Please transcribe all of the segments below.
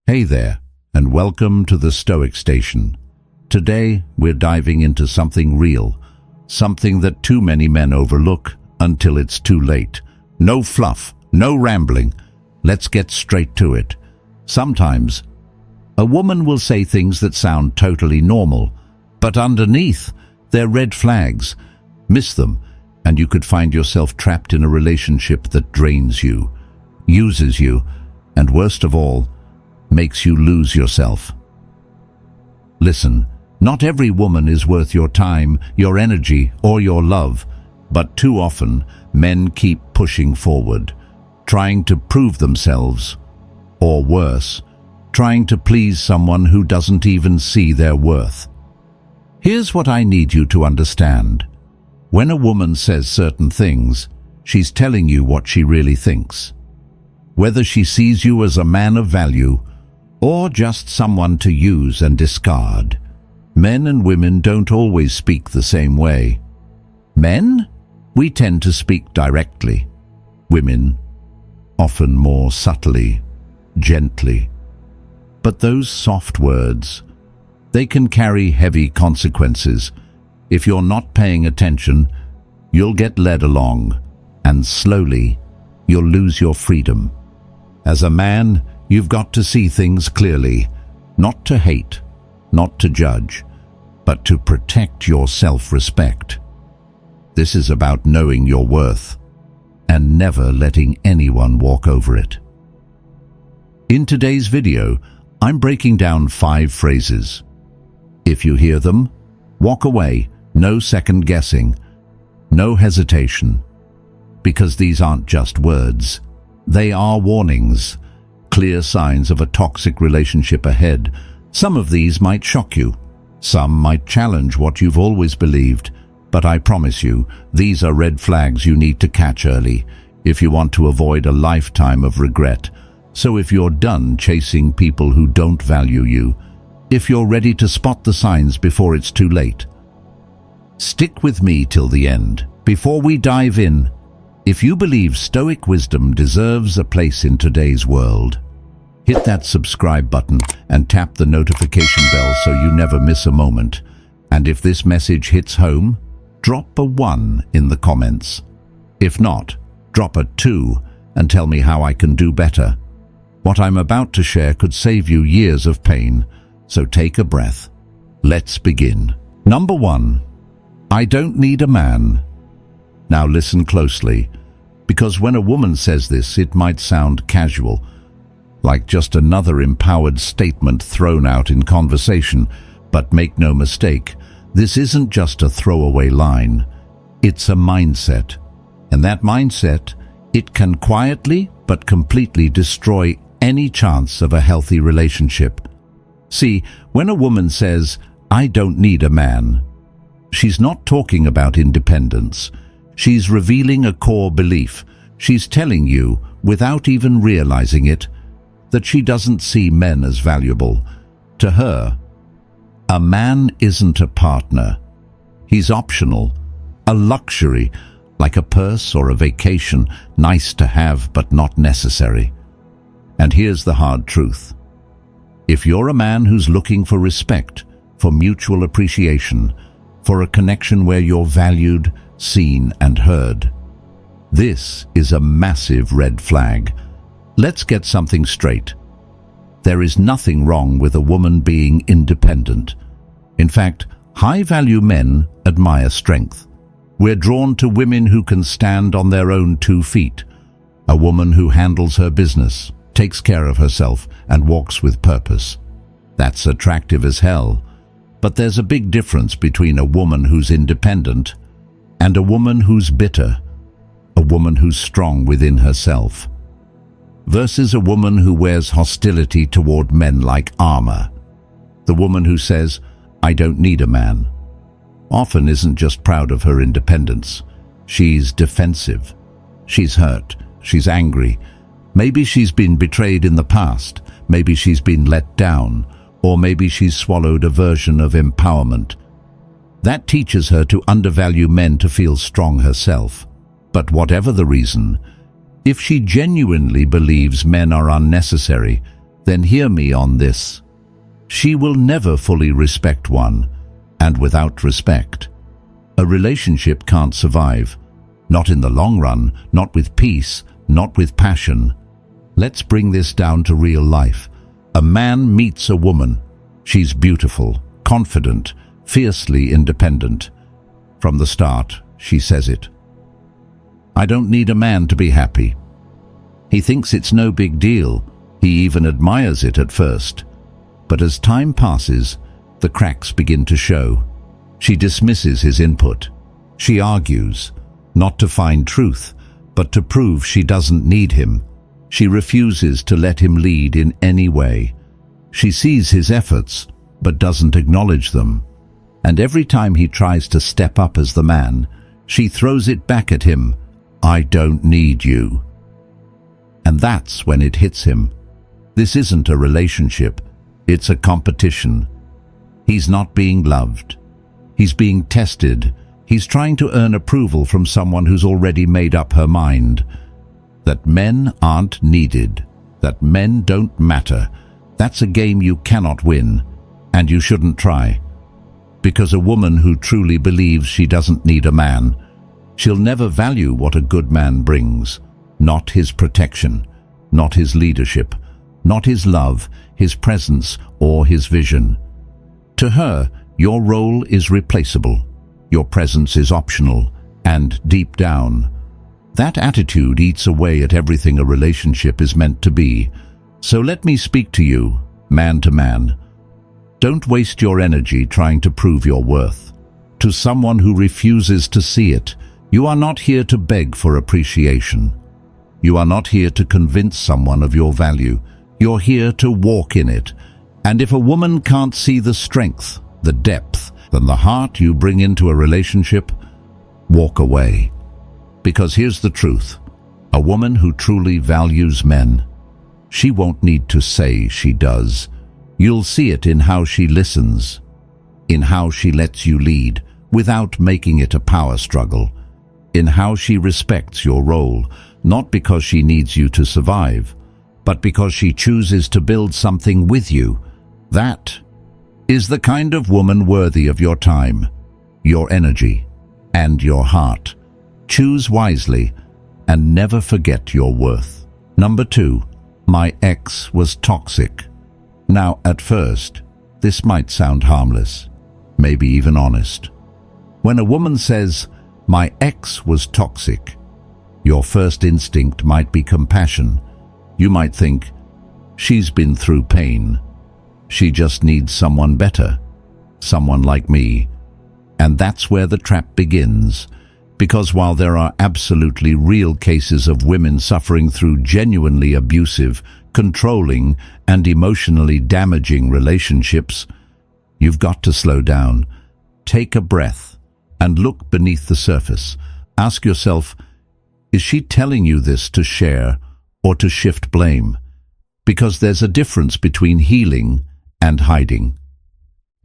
Hey there, and welcome to the Stoic Station. Today, we're diving into something real, something that too many men overlook until it's too late. No fluff, no rambling. Let's get straight to it. Sometimes, a woman will say things that sound totally normal, but underneath, they're red flags. Miss them, and you could find yourself trapped in a relationship that drains you, uses you, and worst of all, makes you lose yourself. Listen, not every woman is worth your time, your energy, or your love, but too often men keep pushing forward, trying to prove themselves, or worse, trying to please someone who doesn't even see their worth. Here's what I need you to understand. When a woman says certain things, she's telling you what she really thinks. Whether she sees you as a man of value, or just someone to use and discard. Men and women don't always speak the same way. Men? We tend to speak directly. Women, often more subtly, gently. But those soft words, they can carry heavy consequences. If you're not paying attention, you'll get led along, and slowly, you'll lose your freedom. As a man, you've got to see things clearly, not to hate, not to judge, but to protect your self-respect. This is about knowing your worth and never letting anyone walk over it. In today's video, I'm breaking down 5 phrases. If you hear them, walk away, no second guessing, no hesitation, because these aren't just words, they are warnings. Clear signs of a toxic relationship ahead. Some of these might shock you. Some might challenge what you've always believed. But I promise you, these are red flags you need to catch early if you want to avoid a lifetime of regret. So if you're done chasing people who don't value you, if you're ready to spot the signs before it's too late, stick with me till the end. Before we dive in, if you believe Stoic wisdom deserves a place in today's world, hit that subscribe button and tap the notification bell so you never miss a moment. And if this message hits home, drop a 1 in the comments. If not, drop a 2 and tell me how I can do better. What I'm about to share could save you years of pain, so take a breath. Let's begin. Number 1. I don't need a man. Now listen closely, because when a woman says this, it might sound casual, like just another empowered statement thrown out in conversation. But make no mistake, this isn't just a throwaway line. It's a mindset. And that mindset, it can quietly but completely destroy any chance of a healthy relationship. See, when a woman says, "I don't need a man," she's not talking about independence. She's revealing a core belief. She's telling you, without even realizing it, that she doesn't see men as valuable. To her, a man isn't a partner. He's optional, a luxury, like a purse or a vacation, nice to have but not necessary. And here's the hard truth. If you're a man who's looking for respect, for mutual appreciation, for a connection where you're valued, seen and heard, this is a massive red flag. Let's get something straight. There is nothing wrong with a woman being independent. In fact, high-value men admire strength. We're drawn to women who can stand on their own 2 feet. A woman who handles her business, takes care of herself, and walks with purpose. That's attractive as hell. But there's a big difference between a woman who's independent and a woman who's bitter, a woman who's strong within herself, versus a woman who wears hostility toward men like armor. The woman who says, "I don't need a man," often isn't just proud of her independence. She's defensive. She's hurt. She's angry. Maybe she's been betrayed in the past. Maybe she's been let down. Or maybe she's swallowed a version of empowerment. That teaches her to undervalue men to feel strong herself. But whatever the reason, if she genuinely believes men are unnecessary, then hear me on this. She will never fully respect one, and without respect, a relationship can't survive. Not in the long run, not with peace, not with passion. Let's bring this down to real life. A man meets a woman. She's beautiful, confident, fiercely independent. From the start, she says it. I don't need a man to be happy. He thinks it's no big deal. He even admires it at first. But as time passes, the cracks begin to show. She dismisses his input. She argues, not to find truth, but to prove she doesn't need him. She refuses to let him lead in any way. She sees his efforts, but doesn't acknowledge them. And every time he tries to step up as the man, she throws it back at him. I don't need you. And that's when it hits him. This isn't a relationship. It's a competition. He's not being loved. He's being tested. He's trying to earn approval from someone who's already made up her mind. That men aren't needed. That men don't matter. That's a game you cannot win, and you shouldn't try. Because a woman who truly believes she doesn't need a man, she'll never value what a good man brings. Not his protection, not his leadership, not his love, his presence, or his vision. To her, your role is replaceable. Your presence is optional, and deep down, that attitude eats away at everything a relationship is meant to be. So let me speak to you, man to man. Don't waste your energy trying to prove your worth. To someone who refuses to see it, you are not here to beg for appreciation. You are not here to convince someone of your value. You're here to walk in it. And if a woman can't see the strength, the depth, then the heart you bring into a relationship, walk away. Because here's the truth. A woman who truly values men, she won't need to say she does. You'll see it in how she listens, in how she lets you lead without making it a power struggle, in how she respects your role, not because she needs you to survive, but because she chooses to build something with you. That is the kind of woman worthy of your time, your energy, and your heart. Choose wisely and never forget your worth. Number 2, my ex was toxic. Now, at first, this might sound harmless, maybe even honest. When a woman says, my ex was toxic, your first instinct might be compassion. You might think, she's been through pain. She just needs someone better, someone like me. And that's where the trap begins. Because while there are absolutely real cases of women suffering through genuinely abusive, controlling, and emotionally damaging relationships, you've got to slow down, take a breath, and look beneath the surface. Ask yourself, is she telling you this to share or to shift blame? Because there's a difference between healing and hiding.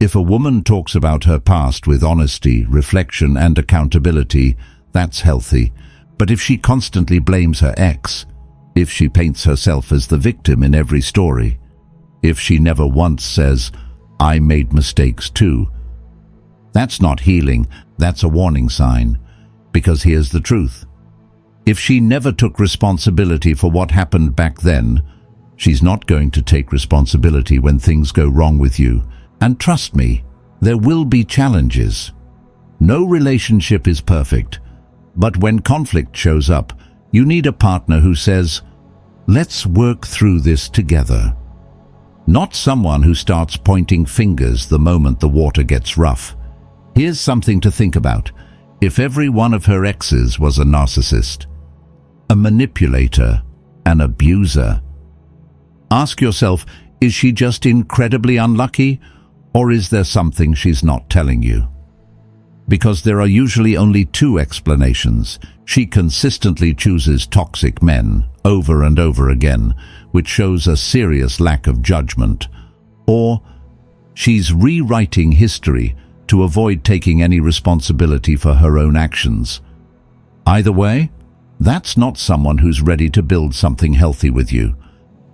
If a woman talks about her past with honesty, reflection, and accountability, that's healthy. But if she constantly blames her ex, if she paints herself as the victim in every story, if she never once says, I made mistakes too, that's not healing, that's a warning sign. Because here's the truth. If she never took responsibility for what happened back then, she's not going to take responsibility when things go wrong with you. And trust me, there will be challenges. No relationship is perfect, but when conflict shows up, you need a partner who says, let's work through this together. Not someone who starts pointing fingers the moment the water gets rough. Here's something to think about. If every one of her exes was a narcissist, a manipulator, an abuser, ask yourself, is she just incredibly unlucky, or is there something she's not telling you? Because there are usually only two explanations. She consistently chooses toxic men over and over again, which shows a serious lack of judgment. Or she's rewriting history to avoid taking any responsibility for her own actions. Either way, that's not someone who's ready to build something healthy with you.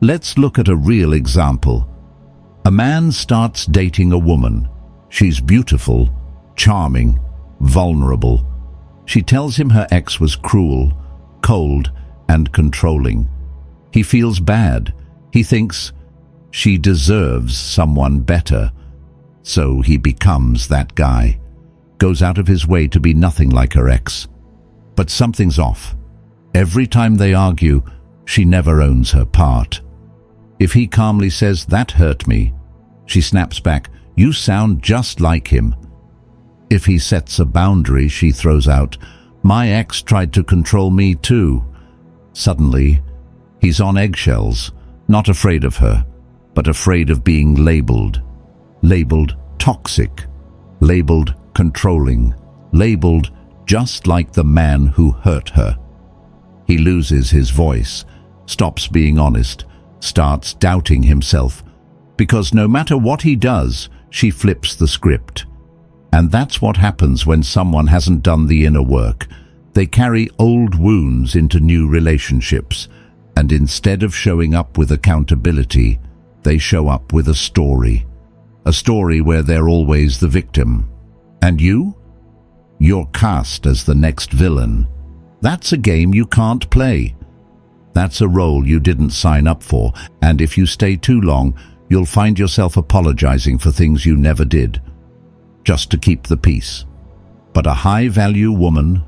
Let's look at a real example. A man starts dating a woman. She's beautiful, charming, vulnerable. She tells him her ex was cruel, cold, and controlling. He feels bad. He thinks she deserves someone better. So he becomes that guy, goes out of his way to be nothing like her ex. But something's off. Every time they argue, she never owns her part. If he calmly says, "That hurt me," she snaps back, "You sound just like him." If he sets a boundary, she throws out, "My ex tried to control me too." Suddenly, he's on eggshells, not afraid of her, but afraid of being labeled. Labeled toxic, labeled controlling, labeled just like the man who hurt her. He loses his voice, stops being honest, starts doubting himself, because no matter what he does, she flips the script. And that's what happens when someone hasn't done the inner work. They carry old wounds into new relationships, and instead of showing up with accountability, they show up with a story where they're always the victim. And you? You're cast as the next villain. That's a game you can't play. That's a role you didn't sign up for, and if you stay too long, you'll find yourself apologizing for things you never did, just to keep the peace. But a high-value woman,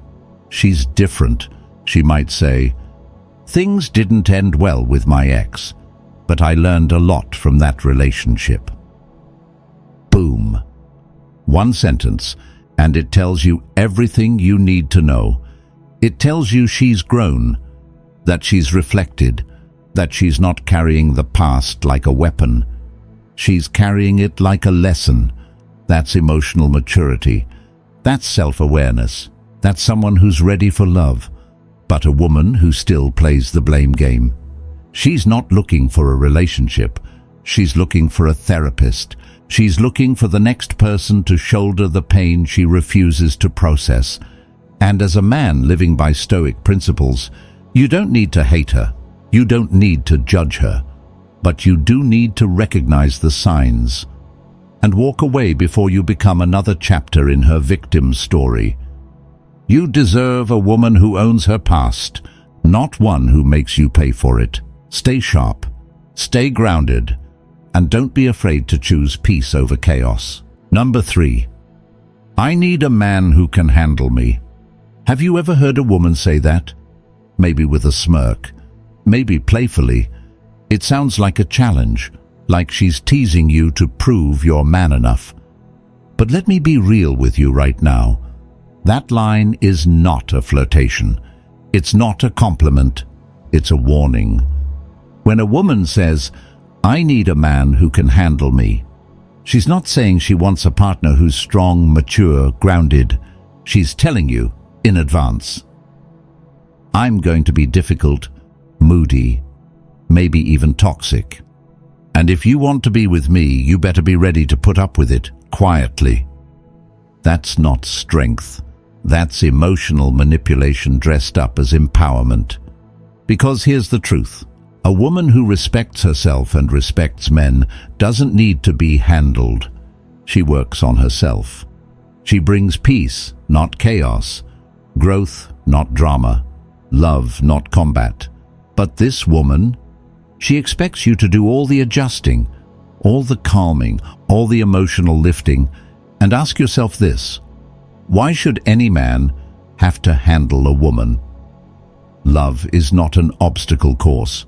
she's different. She might say, "Things didn't end well with my ex, but I learned a lot from that relationship." Boom. One sentence, and it tells you everything you need to know. It tells you she's grown, that she's reflected, that she's not carrying the past like a weapon. She's carrying it like a lesson. That's emotional maturity. That's self-awareness. That's someone who's ready for love, but a woman who still plays the blame game. She's not looking for a relationship. She's looking for a therapist. She's looking for the next person to shoulder the pain she refuses to process. And as a man living by Stoic principles, you don't need to hate her. You don't need to judge her. But you do need to recognize the signs and walk away before you become another chapter in her victim story. You deserve a woman who owns her past, not one who makes you pay for it. Stay sharp, stay grounded, and don't be afraid to choose peace over chaos. Number 3. I need a man who can handle me. Have you ever heard a woman say that? Maybe with a smirk, maybe playfully. It sounds like a challenge, like she's teasing you to prove you're man enough. But let me be real with you right now. That line is not a flirtation. It's not a compliment. It's a warning. When a woman says, "I need a man who can handle me," she's not saying she wants a partner who's strong, mature, grounded. She's telling you in advance, "I'm going to be difficult, moody, maybe even toxic. And if you want to be with me, you better be ready to put up with it quietly." That's not strength. That's emotional manipulation dressed up as empowerment. Because here's the truth. A woman who respects herself and respects men doesn't need to be handled. She works on herself. She brings peace, not chaos. Growth, not drama. Love, not combat. But this woman, she expects you to do all the adjusting, all the calming, all the emotional lifting. And ask yourself this: why should any man have to handle a woman? Love is not an obstacle course.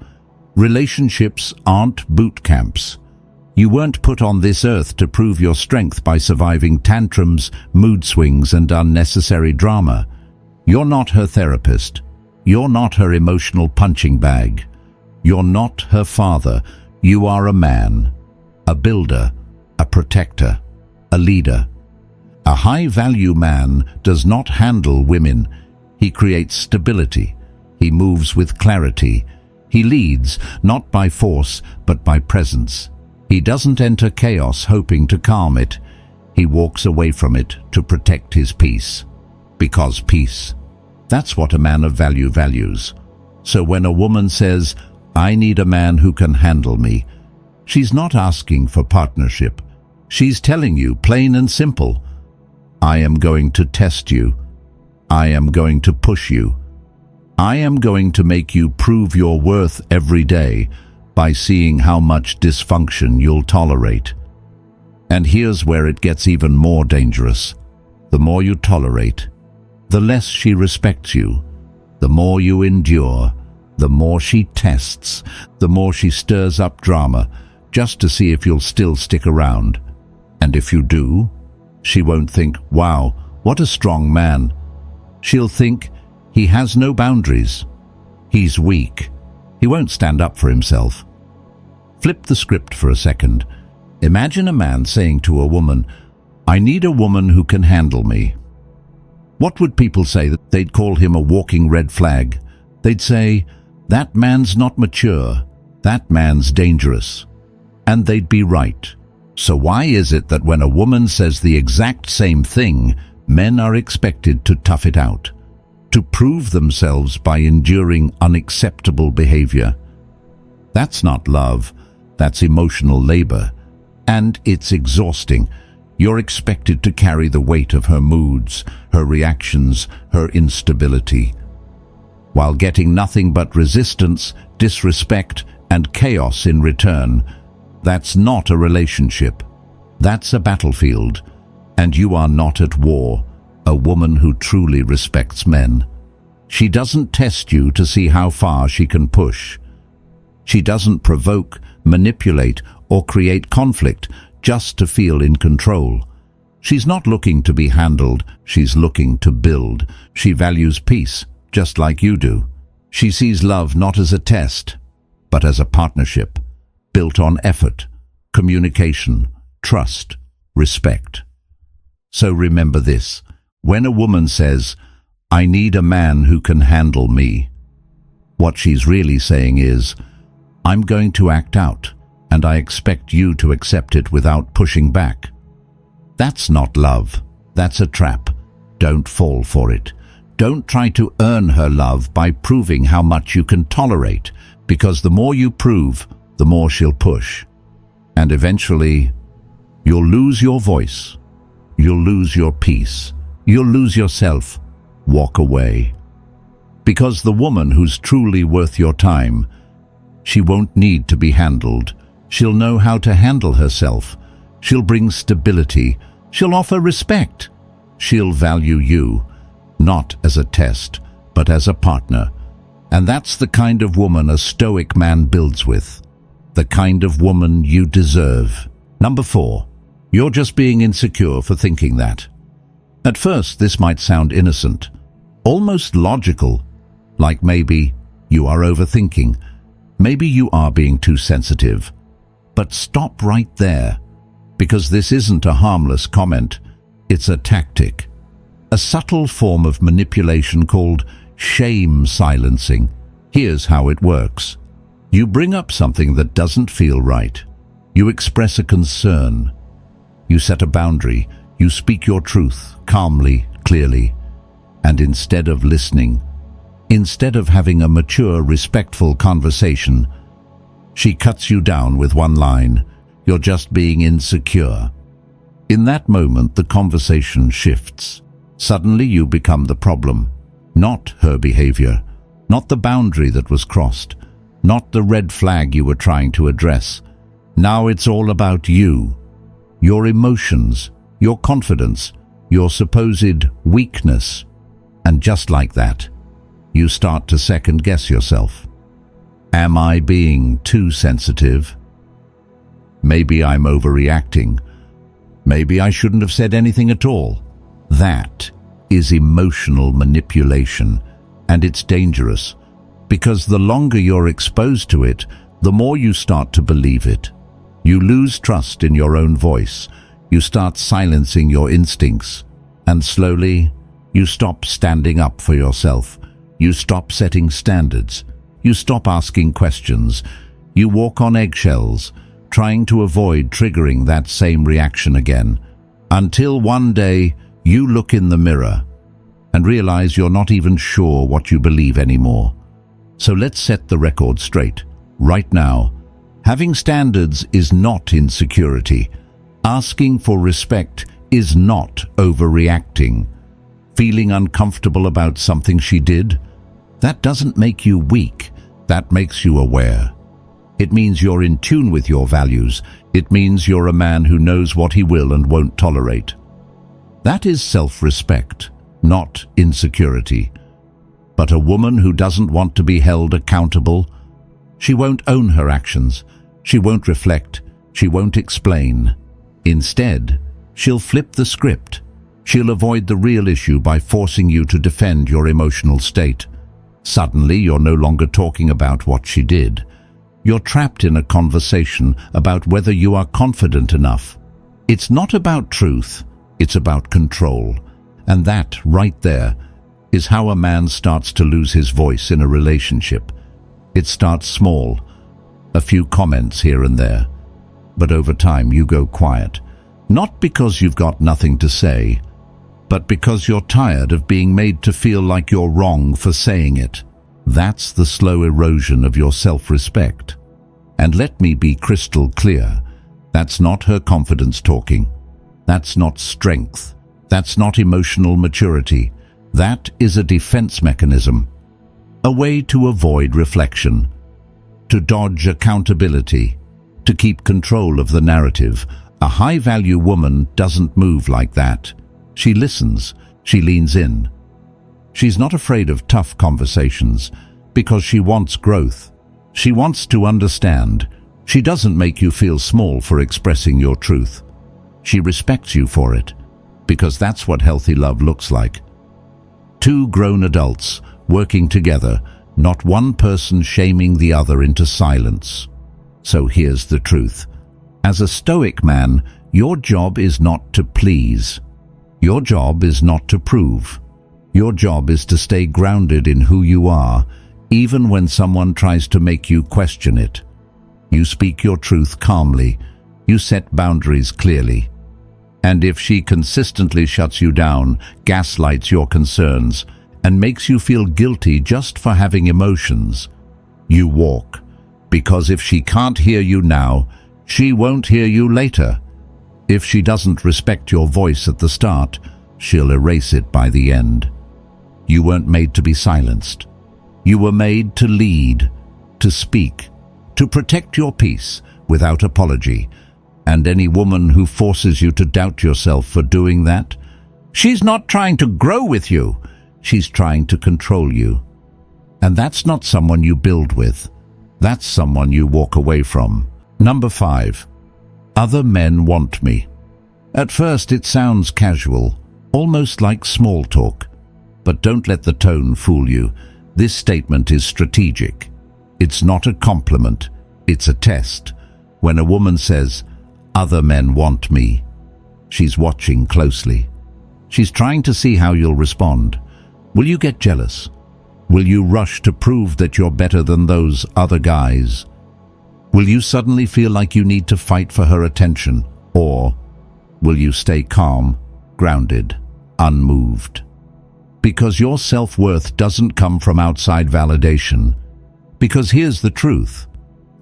Relationships aren't boot camps. You weren't put on this earth to prove your strength by surviving tantrums, mood swings, and unnecessary drama. You're not her therapist. You're not her emotional punching bag. You're not her father. You are a man, a builder, a protector, a leader. A high-value man does not handle women. He creates stability. He moves with clarity. He leads, not by force, but by presence. He doesn't enter chaos hoping to calm it. He walks away from it to protect his peace. Because peace, that's what a man of value values. So when a woman says, I need a man who can handle me. She's not asking for partnership. She's telling you, plain and simple, I am going to test you. I am going to push you. I am going to make you prove your worth every day by seeing how much dysfunction you'll tolerate. And here's where it gets even more dangerous. The more you tolerate, the less she respects you. The more you endure, the more she tests, the more she stirs up drama, just to see if you'll still stick around. And if you do, she won't think, wow, what a strong man. She'll think, he has no boundaries. He's weak. He won't stand up for himself. Flip the script for a second. Imagine a man saying to a woman, I need a woman who can handle me. What would people say? That they'd call him a walking red flag. They'd say, that man's not mature. That man's dangerous. And they'd be right. So why is it that when a woman says the exact same thing, men are expected to tough it out, to prove themselves by enduring unacceptable behavior? That's not love. That's emotional labor. And it's exhausting. You're expected to carry the weight of her moods, her reactions, her instability, while getting nothing but resistance, disrespect, and chaos in return. That's not a relationship. That's a battlefield. And you are not at war. A woman who truly respects men. She doesn't test you to see how far she can push. She doesn't provoke, manipulate, or create conflict just to feel in control. She's not looking to be handled, she's looking to build. She values peace, just like you do. She sees love not as a test, but as a partnership, built on effort, communication, trust, respect. So remember this, when a woman says, I need a man who can handle me, what she's really saying is, I'm going to act out, and I expect you to accept it without pushing back. That's not love. That's a trap. Don't fall for it. Don't try to earn her love by proving how much you can tolerate, because the more you prove, the more she'll push. And eventually, you'll lose your voice. You'll lose your peace. You'll lose yourself. Walk away. Because the woman who's truly worth your time, she won't need to be handled. She'll know how to handle herself. She'll bring stability. She'll offer respect. She'll value you, not as a test, but as a partner. And that's the kind of woman a Stoic man builds with. The kind of woman you deserve. Number 4. You're just being insecure for thinking that. At first, this might sound innocent, almost logical, like maybe you are overthinking. Maybe you are being too sensitive. But stop right there, because this isn't a harmless comment. It's a tactic, a subtle form of manipulation called shame silencing. Here's how it works. You bring up something that doesn't feel right. You express a concern. You set a boundary. You speak your truth calmly, clearly. And instead of listening, instead of having a mature, respectful conversation, she cuts you down with one line, you're just being insecure. In that moment, the conversation shifts. Suddenly you become the problem, not her behavior, not the boundary that was crossed, not the red flag you were trying to address. Now it's all about you, your emotions, your confidence, your supposed weakness. And just like that, you start to second-guess yourself. Am I being too sensitive? Maybe I'm overreacting. Maybe I shouldn't have said anything at all. That is emotional manipulation, and it's dangerous, because the longer you're exposed to it, the more you start to believe it. You lose trust in your own voice. You start silencing your instincts, and slowly, you stop standing up for yourself. You stop setting standards. You stop asking questions. You walk on eggshells, trying to avoid triggering that same reaction again, until one day you look in the mirror and realize you're not even sure what you believe anymore. So let's set the record straight. right now. Having standards is not insecurity. Asking for respect is not overreacting. Feeling uncomfortable about something she did, that doesn't make you weak, that makes you aware. It means you're in tune with your values. It means you're a man who knows what he will and won't tolerate. That is self-respect, not insecurity. But a woman who doesn't want to be held accountable, she won't own her actions, she won't reflect, she won't explain. Instead, she'll flip the script. She'll avoid the real issue by forcing you to defend your emotional state. Suddenly, you're no longer talking about what she did. You're trapped in a conversation about whether you are confident enough. It's not about truth, it's about control. And that, right there, is how a man starts to lose his voice in a relationship. It starts small, a few comments here and there. But over time you go quiet. Not because you've got nothing to say, but because you're tired of being made to feel like you're wrong for saying it. That's the slow erosion of your self-respect. And let me be crystal clear, that's not her confidence talking. That's not strength. That's not emotional maturity. That is a defense mechanism. A way to avoid reflection, to dodge accountability, to keep control of the narrative. A high-value woman doesn't move like that. She listens, she leans in. She's not afraid of tough conversations because she wants growth. She wants to understand. She doesn't make you feel small for expressing your truth. She respects you for it, because that's what healthy love looks like. Two grown adults working together, not one person shaming the other into silence. So here's the truth. As a Stoic man, your job is not to please. Your job is not to prove. Your job is to stay grounded in who you are, even when someone tries to make you question it. You speak your truth calmly. You set boundaries clearly. And if she consistently shuts you down, gaslights your concerns, and makes you feel guilty just for having emotions, you walk. Because if she can't hear you now, she won't hear you later. If she doesn't respect your voice at the start, she'll erase it by the end. You weren't made to be silenced. You were made to lead, to speak, to protect your peace without apology. And any woman who forces you to doubt yourself for doing that, she's not trying to grow with you, she's trying to control you. And that's not someone you build with. That's someone you walk away from. Number 5. Other men want me. At first it sounds casual, almost like small talk. But don't let the tone fool you. This statement is strategic. It's not a compliment, it's a test. When a woman says, "Other men want me," she's watching closely. She's trying to see how you'll respond. Will you get jealous? Will you rush to prove that you're better than those other guys? Will you suddenly feel like you need to fight for her attention? Or will you stay calm, grounded, unmoved? Because your self-worth doesn't come from outside validation. Because here's the truth.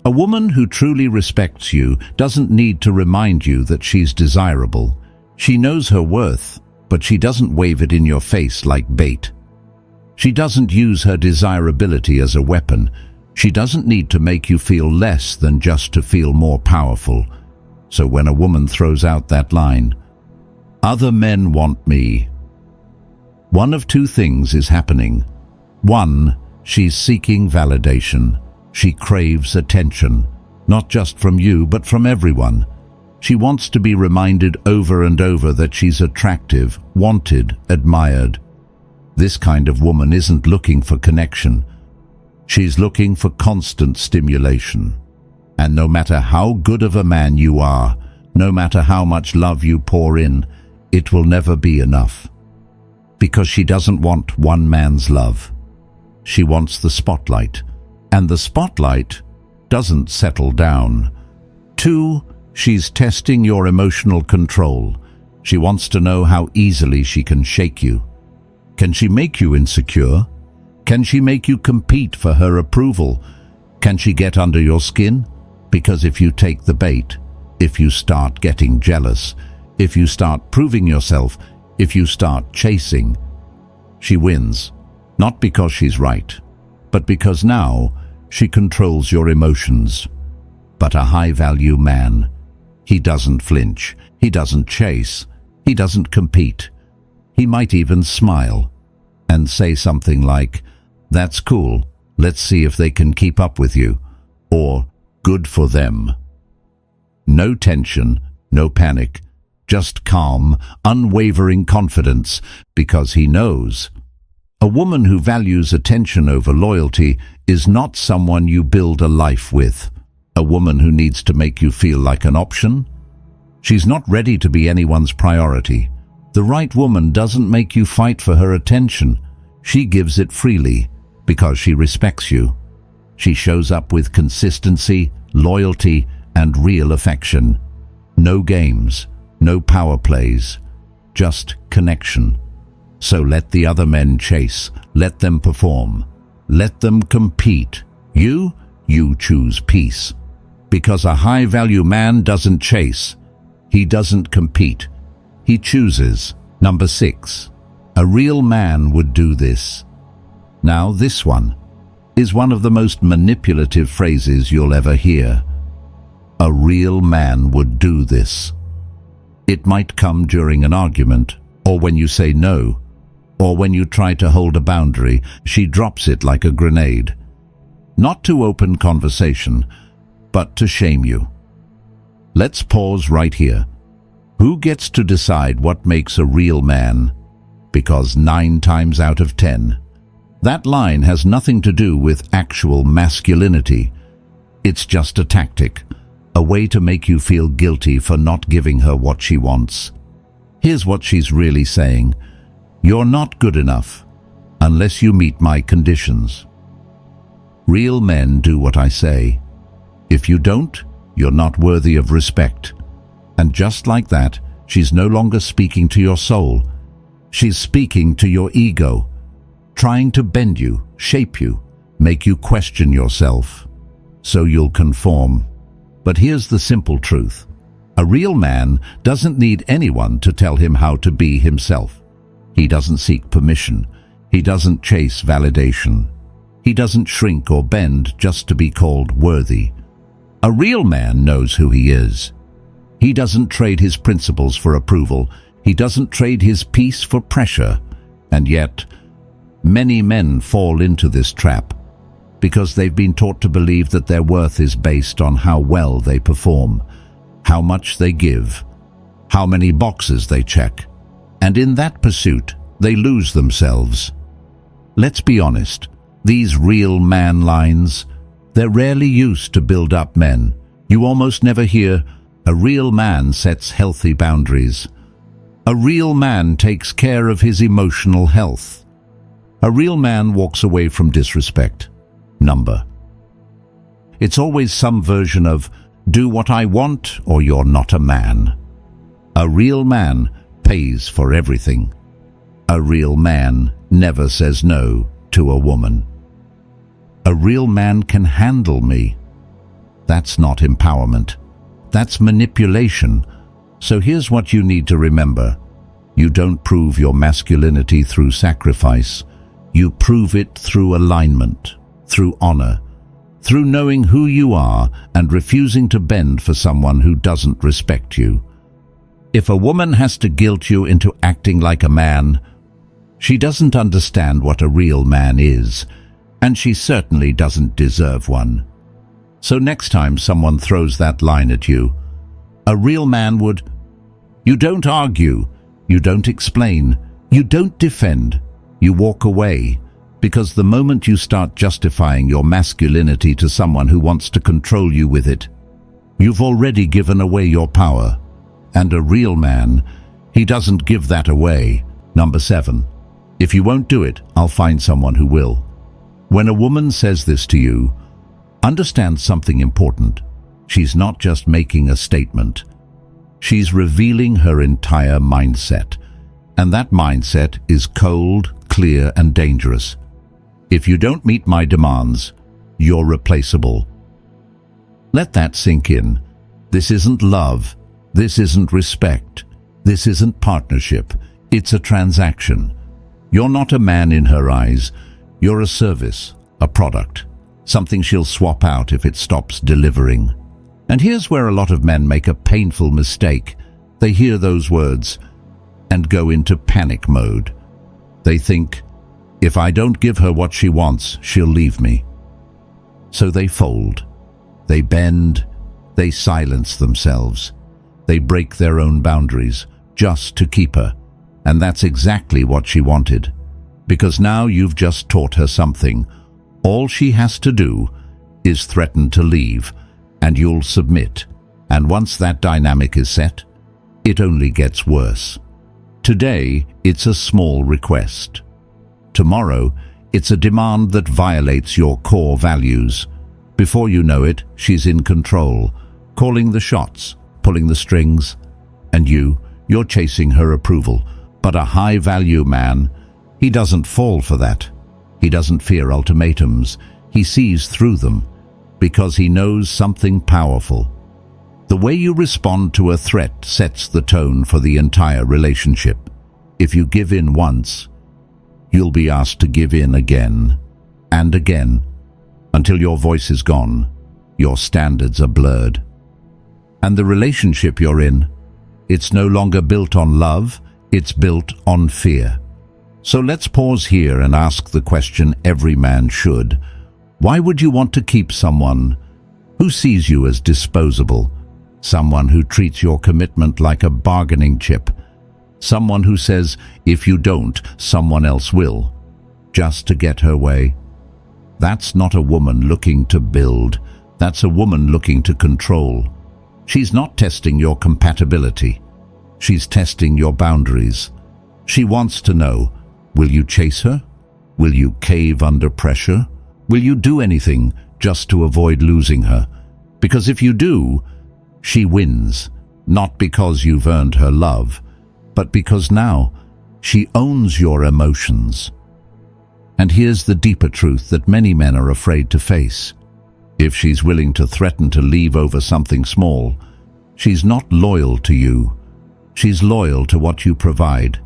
A woman who truly respects you doesn't need to remind you that she's desirable. She knows her worth, but she doesn't wave it in your face like bait. She doesn't use her desirability as a weapon. She doesn't need to make you feel less than just to feel more powerful. So when a woman throws out that line, "Other men want me," one of two things is happening. One, she's seeking validation. She craves attention, not just from you, but from everyone. She wants to be reminded over and over that she's attractive, wanted, admired. This kind of woman isn't looking for connection. She's looking for constant stimulation. And no matter how good of a man you are, no matter how much love you pour in, it will never be enough. Because she doesn't want one man's love. She wants the spotlight. And the spotlight doesn't settle down. 2, she's testing your emotional control. She wants to know how easily she can shake you. Can she make you insecure? Can she make you compete for her approval? Can she get under your skin? Because if you take the bait, if you start getting jealous, if you start proving yourself, if you start chasing, she wins. Not because she's right, but because now she controls your emotions. But a high-value man, he doesn't flinch, he doesn't chase, he doesn't compete. He might even smile and say something like, "That's cool, let's see if they can keep up with you," or "Good for them." No tension, no panic, just calm, unwavering confidence, because he knows. A woman who values attention over loyalty is not someone you build a life with. A woman who needs to make you feel like an option? She's not ready to be anyone's priority. The right woman doesn't make you fight for her attention. She gives it freely because she respects you. She shows up with consistency, loyalty, and real affection. No games, no power plays, just connection. So let the other men chase, let them perform, let them compete. You choose peace. Because a high-value man doesn't chase, he doesn't compete, he chooses. Number 6. A real man would do this. Now this one is one of the most manipulative phrases you'll ever hear. A real man would do this. It might come during an argument, or when you say no, or when you try to hold a boundary. She drops it like a grenade. Not to open conversation, but to shame you. Let's pause right here. Who gets to decide what makes a real man? Because 9 times out of 10, that line has nothing to do with actual masculinity. It's just a tactic, a way to make you feel guilty for not giving her what she wants. Here's what she's really saying. You're not good enough unless you meet my conditions. Real men do what I say. If you don't, you're not worthy of respect. And just like that, she's no longer speaking to your soul. She's speaking to your ego, trying to bend you, shape you, make you question yourself, so you'll conform. But here's the simple truth. A real man doesn't need anyone to tell him how to be himself. He doesn't seek permission. He doesn't chase validation. He doesn't shrink or bend just to be called worthy. A real man knows who he is. He doesn't trade his principles for approval. He doesn't trade his peace for pressure. And yet, many men fall into this trap because they've been taught to believe that their worth is based on how well they perform, how much they give, how many boxes they check. And in that pursuit, they lose themselves. Let's be honest, these real man lines, they're rarely used to build up men. You almost never hear, a real man sets healthy boundaries. A real man takes care of his emotional health. A real man walks away from disrespect. Number. It's always some version of, do what I want or you're not a man. A real man pays for everything. A real man never says no to a woman. A real man can handle me. That's not empowerment. That's manipulation. So here's what you need to remember. You don't prove your masculinity through sacrifice. You prove it through alignment, through honor, through knowing who you are and refusing to bend for someone who doesn't respect you. If a woman has to guilt you into acting like a man, she doesn't understand what a real man is, and she certainly doesn't deserve one. So next time someone throws that line at you, a real man would, you don't argue, you don't explain, you don't defend, you walk away, because the moment you start justifying your masculinity to someone who wants to control you with it, you've already given away your power. And a real man, he doesn't give that away. Number 7. If you won't do it, I'll find someone who will. When a woman says this to you, understand something important. She's not just making a statement. She's revealing her entire mindset. And that mindset is cold, clear, and dangerous. If you don't meet my demands, you're replaceable. Let that sink in. This isn't love. This isn't respect. This isn't partnership. It's a transaction. You're not a man in her eyes. You're a service, a product, something she'll swap out if it stops delivering. And here's where a lot of men make a painful mistake. They hear those words and go into panic mode. They think, if I don't give her what she wants, she'll leave me. So they fold. They bend. They silence themselves. They break their own boundaries just to keep her. And that's exactly what she wanted. Because now you've just taught her something. All she has to do is threaten to leave, and you'll submit. And once that dynamic is set, it only gets worse. Today, it's a small request. Tomorrow, it's a demand that violates your core values. Before you know it, she's in control, calling the shots, pulling the strings, and you're chasing her approval. But a high-value man, he doesn't fall for that. He doesn't fear ultimatums. He sees through them because he knows something powerful. The way you respond to a threat sets the tone for the entire relationship. If you give in once, you'll be asked to give in again and again until your voice is gone, your standards are blurred. And the relationship you're in, it's no longer built on love, it's built on fear. So let's pause here and ask the question every man should. Why would you want to keep someone who sees you as disposable? Someone who treats your commitment like a bargaining chip? Someone who says, if you don't, someone else will, just to get her way? That's not a woman looking to build. That's a woman looking to control. She's not testing your compatibility. She's testing your boundaries. She wants to know, will you chase her? Will you cave under pressure? Will you do anything just to avoid losing her? Because if you do, she wins, not because you've earned her love, but because now she owns your emotions. And here's the deeper truth that many men are afraid to face. If she's willing to threaten to leave over something small, she's not loyal to you. She's loyal to what you provide.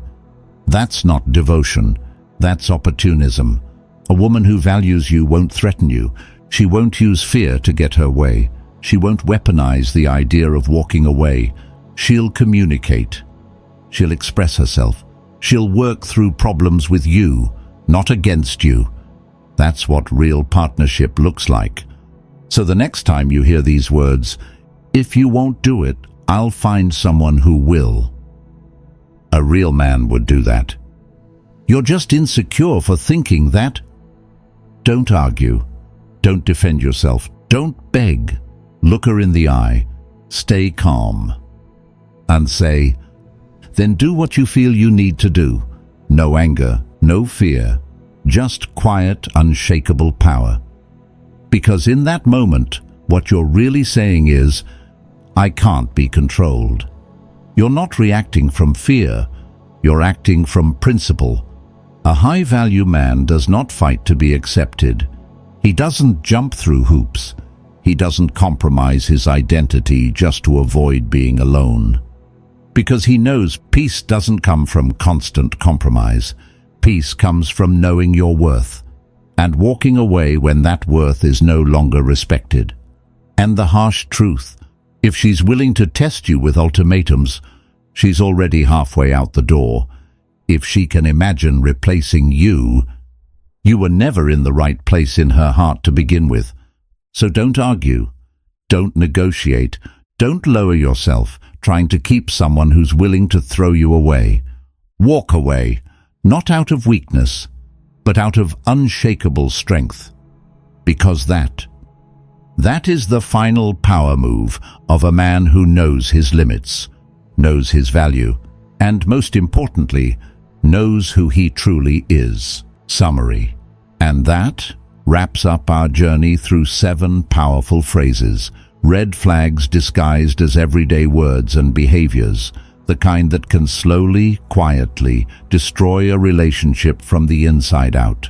That's not devotion. That's opportunism. A woman who values you won't threaten you. She won't use fear to get her way. She won't weaponize the idea of walking away. She'll communicate. She'll express herself. She'll work through problems with you, not against you. That's what real partnership looks like. So the next time you hear these words, if you won't do it, I'll find someone who will. A real man would do that. You're just insecure for thinking that. Don't argue. Don't defend yourself. Don't beg. Look her in the eye. Stay calm. And say, then do what you feel you need to do. No anger, no fear, just quiet, unshakable power. Because in that moment, what you're really saying is, I can't be controlled. You're not reacting from fear, you're acting from principle. A high-value man does not fight to be accepted. He doesn't jump through hoops. He doesn't compromise his identity just to avoid being alone. Because he knows peace doesn't come from constant compromise. Peace comes from knowing your worth and walking away when that worth is no longer respected. And the harsh truth, if she's willing to test you with ultimatums, she's already halfway out the door. If she can imagine replacing you, you were never in the right place in her heart to begin with. So don't argue, don't negotiate, don't lower yourself trying to keep someone who's willing to throw you away. Walk away, not out of weakness, but out of unshakable strength. Because that is the final power move of a man who knows his limits, knows his value, and most importantly, knows who he truly is. Summary. And that wraps up our journey through 7 powerful phrases, red flags disguised as everyday words and behaviors, the kind that can slowly, quietly destroy a relationship from the inside out.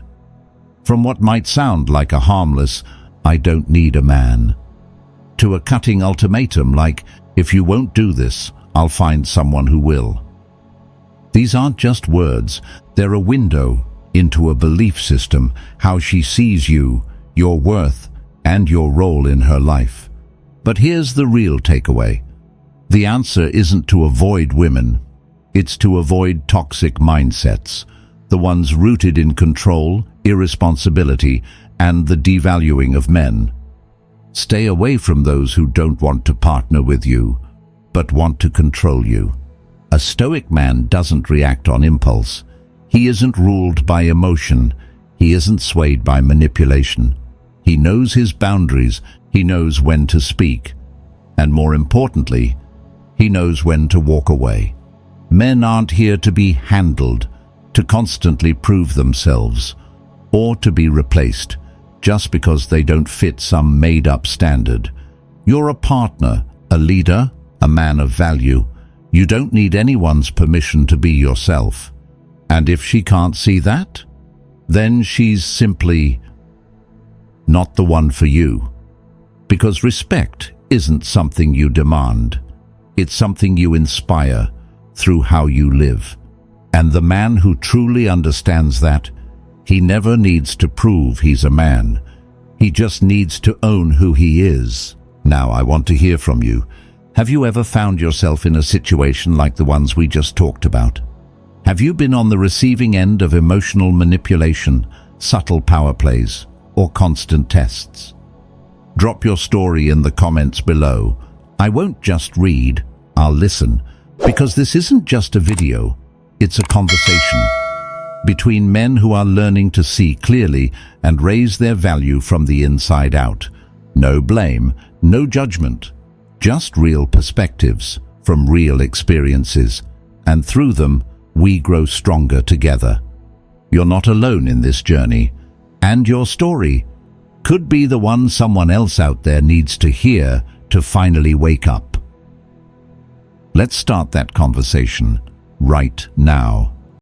From what might sound like a harmless, "I don't need a man," to a cutting ultimatum like, "If you won't do this, I'll find someone who will." These aren't just words, they're a window into a belief system, how she sees you, your worth, and your role in her life. But here's the real takeaway. The answer isn't to avoid women. It's to avoid toxic mindsets, the ones rooted in control, irresponsibility, and the devaluing of men. Stay away from those who don't want to partner with you, but want to control you. A Stoic man doesn't react on impulse. He isn't ruled by emotion. He isn't swayed by manipulation. He knows his boundaries. He knows when to speak. And more importantly, he knows when to walk away. Men aren't here to be handled, to constantly prove themselves, or to be replaced just because they don't fit some made-up standard. You're a partner, a leader, a man of value. You don't need anyone's permission to be yourself. And if she can't see that, then she's simply not the one for you. Because respect isn't something you demand. It's something you inspire through how you live. And the man who truly understands that, he never needs to prove he's a man. He just needs to own who he is. Now, I want to hear from you. Have you ever found yourself in a situation like the ones we just talked about? Have you been on the receiving end of emotional manipulation, subtle power plays, or constant tests? Drop your story in the comments below. I won't just read, I'll listen, because this isn't just a video, it's a conversation between men who are learning to see clearly and raise their value from the inside out. No blame, no judgment, just real perspectives from real experiences, and through them, we grow stronger together. You're not alone in this journey, and your story could be the one someone else out there needs to hear to finally wake up. Let's start that conversation right now.